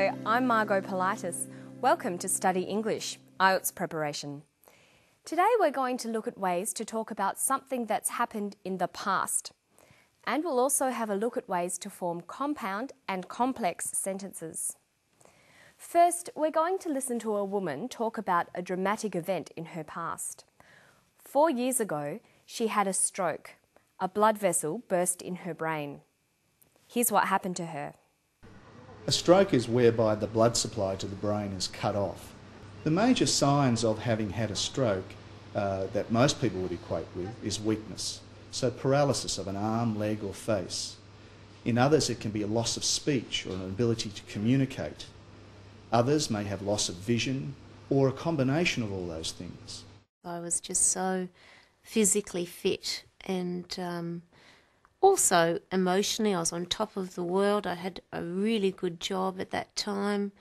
Hello, I'm Margot Politis. Welcome to Study English, IELTS preparation. Today we're going to look at ways to talk about something that's happened in the past. And we'll also have a look at ways to form compound and complex sentences. First, we're going to listen to a woman talk about a dramatic event in her past. 4 years ago, she had a stroke. A blood vessel burst in her brain. Here's what happened to her. A stroke is whereby the blood supply to the brain is cut off. The major signs of having had a stroke that most people would equate with is weakness. So paralysis of an arm, leg or face. In others it can be a loss of speech or an ability to communicate. Others may have loss of vision or a combination of all those things. I was just so physically fit and also emotionally I was on top of the world. I had a really good job at that time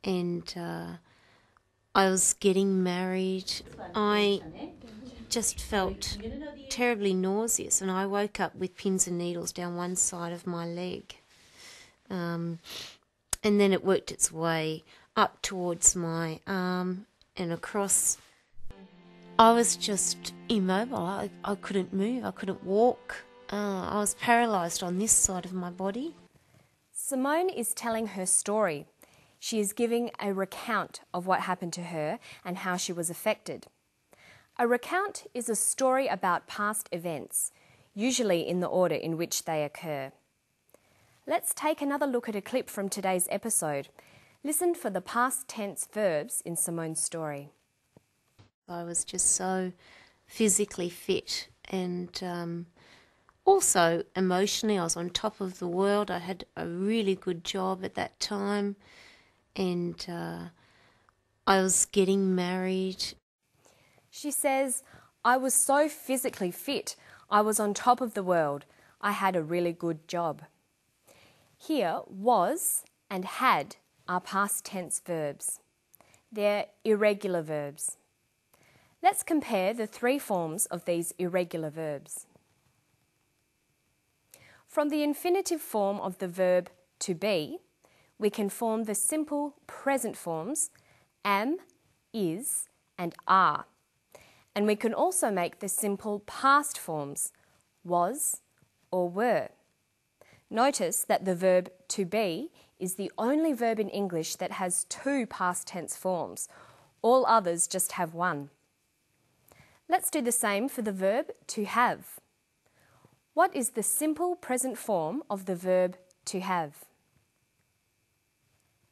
and I was getting married. I just felt terribly nauseous and I woke up with pins and needles down one side of my leg. And then it worked its way up towards my arm and across. I was just immobile. I couldn't move. I couldn't walk. I was paralysed on this side of my body. Simone is telling her story. She is giving a recount of what happened to her and how she was affected. A recount is a story about past events, usually in the order in which they occur. Let's take another look at a clip from today's episode. Listen for the past tense verbs in Simone's story. I was just so physically fit and also emotionally I was on top of the world. I had a really good job at that time and I was getting married. She says, I was so physically fit. I was on top of the world. I had a really good job. Here, was and had are past tense verbs. They're irregular verbs. Let's compare the three forms of these irregular verbs. From the infinitive form of the verb to be, we can form the simple present forms am, is, and are. And we can also make the simple past forms was or were. Notice that the verb to be is the only verb in English that has two past tense forms. All others just have one. Let's do the same for the verb to have. What is the simple present form of the verb to have?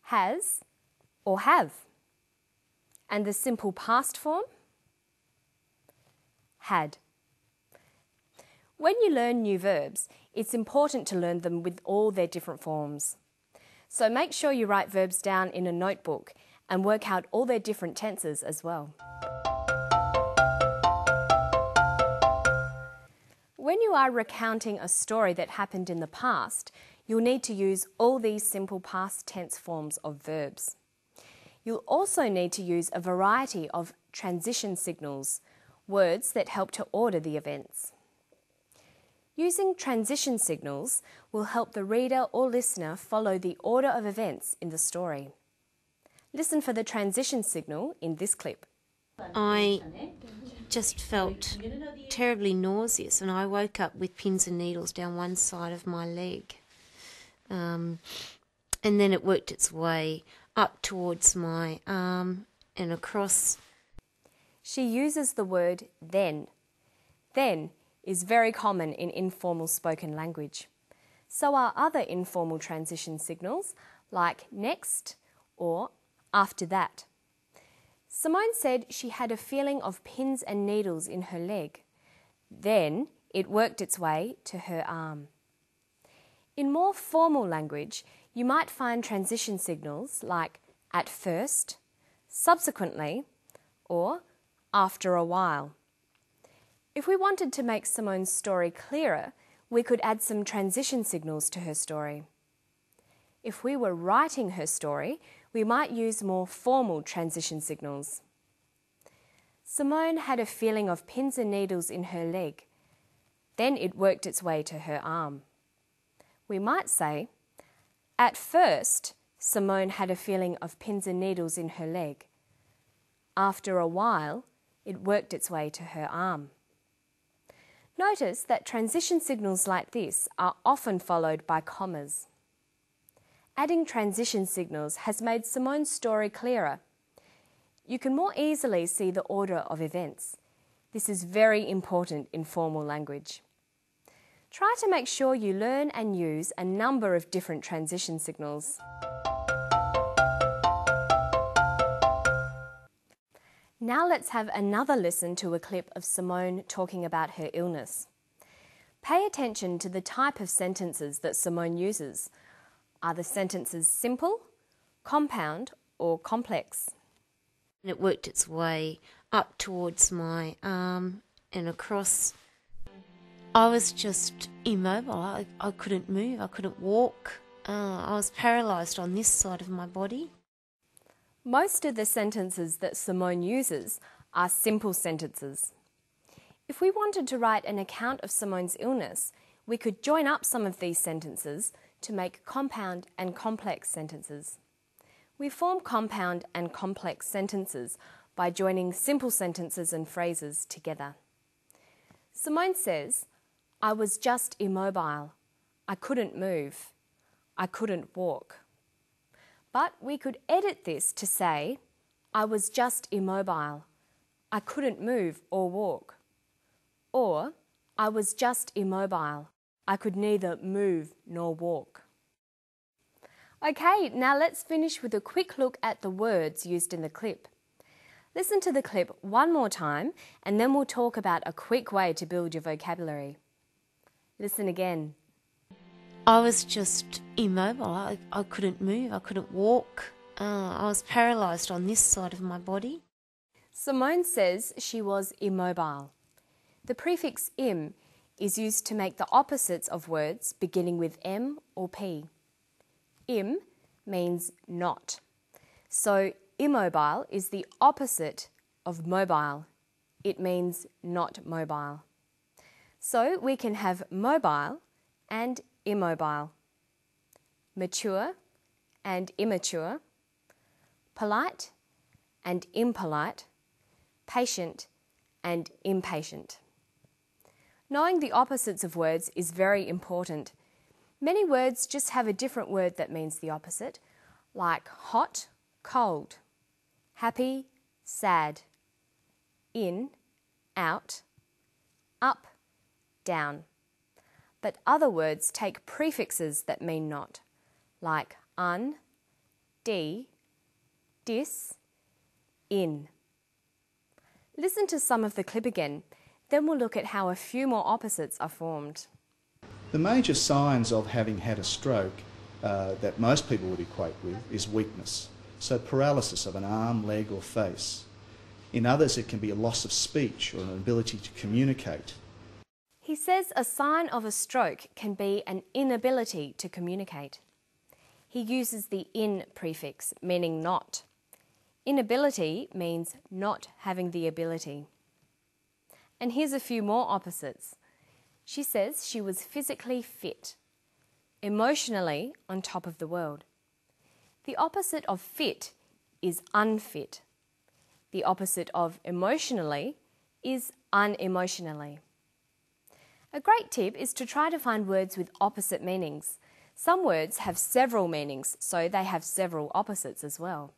Has or have. And the simple past form? Had. When you learn new verbs, it's important to learn them with all their different forms. So make sure you write verbs down in a notebook and work out all their different tenses as well. When you are recounting a story that happened in the past, you'll need to use all these simple past tense forms of verbs. You'll also need to use a variety of transition signals, words that help to order the events. Using transition signals will help the reader or listener follow the order of events in the story. Listen for the transition signal in this clip. I just felt terribly nauseous and I woke up with pins and needles down one side of my leg. And then it worked its way up towards my arm and across. She uses the word then. Then is very common in informal spoken language. So are other informal transition signals like next or after that. Simone said she had a feeling of pins and needles in her leg. Then it worked its way to her arm. In more formal language, you might find transition signals like at first, subsequently, or after a while. If we wanted to make Simone's story clearer, we could add some transition signals to her story. If we were writing her story, we might use more formal transition signals. Simone had a feeling of pins and needles in her leg. Then it worked its way to her arm. We might say, at first, Simone had a feeling of pins and needles in her leg. After a while, it worked its way to her arm. Notice that transition signals like this are often followed by commas. Adding transition signals has made Simone's story clearer. You can more easily see the order of events. This is very important in formal language. Try to make sure you learn and use a number of different transition signals. Now let's have another listen to a clip of Simone talking about her illness. Pay attention to the type of sentences that Simone uses. Are the sentences simple, compound, or complex? It worked its way up towards my arm and across. I was just immobile. I couldn't move. I couldn't walk. I was paralysed on this side of my body. Most of the sentences that Simone uses are simple sentences. If we wanted to write an account of Simone's illness, we could join up some of these sentences to make compound and complex sentences. We form compound and complex sentences by joining simple sentences and phrases together. Simone says, "I was just immobile. I couldn't move. I couldn't walk." But we could edit this to say, "I was just immobile. I couldn't move or walk." Or, "I was just immobile. I could neither move nor walk." Okay, now let's finish with a quick look at the words used in the clip. Listen to the clip one more time and then we'll talk about a quick way to build your vocabulary. Listen again. I was just immobile. I couldn't move. I couldn't walk. I was paralysed on this side of my body. Simone says she was immobile. The prefix im is used to make the opposites of words beginning with M or P. Im means not. So immobile is the opposite of mobile. It means not mobile. So we can have mobile and immobile, mature and immature, polite and impolite, patient and impatient. Knowing the opposites of words is very important. Many words just have a different word that means the opposite, like hot, cold, happy, sad, in, out, up, down. But other words take prefixes that mean not, like un, dis, in. Listen to some of the clip again, then we'll look at how a few more opposites are formed. The major signs of having had a stroke that most people would equate with is weakness, so paralysis of an arm, leg or face. In others it can be a loss of speech or an ability to communicate. He says a sign of a stroke can be an inability to communicate. He uses the in prefix, meaning not. Inability means not having the ability. And here's a few more opposites. She says she was physically fit, emotionally on top of the world. The opposite of fit is unfit. The opposite of emotionally is unemotionally. A great tip is to try to find words with opposite meanings. Some words have several meanings, so they have several opposites as well.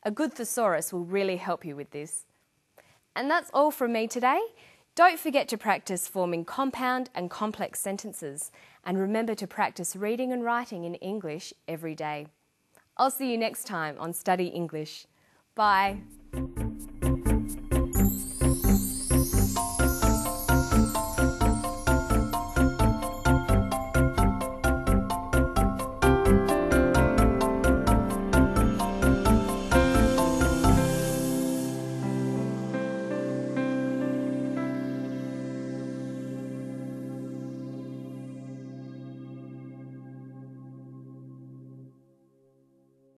A good thesaurus will really help you with this. And that's all from me today. Don't forget to practice forming compound and complex sentences, and remember to practice reading and writing in English every day. I'll see you next time on Study English. Bye.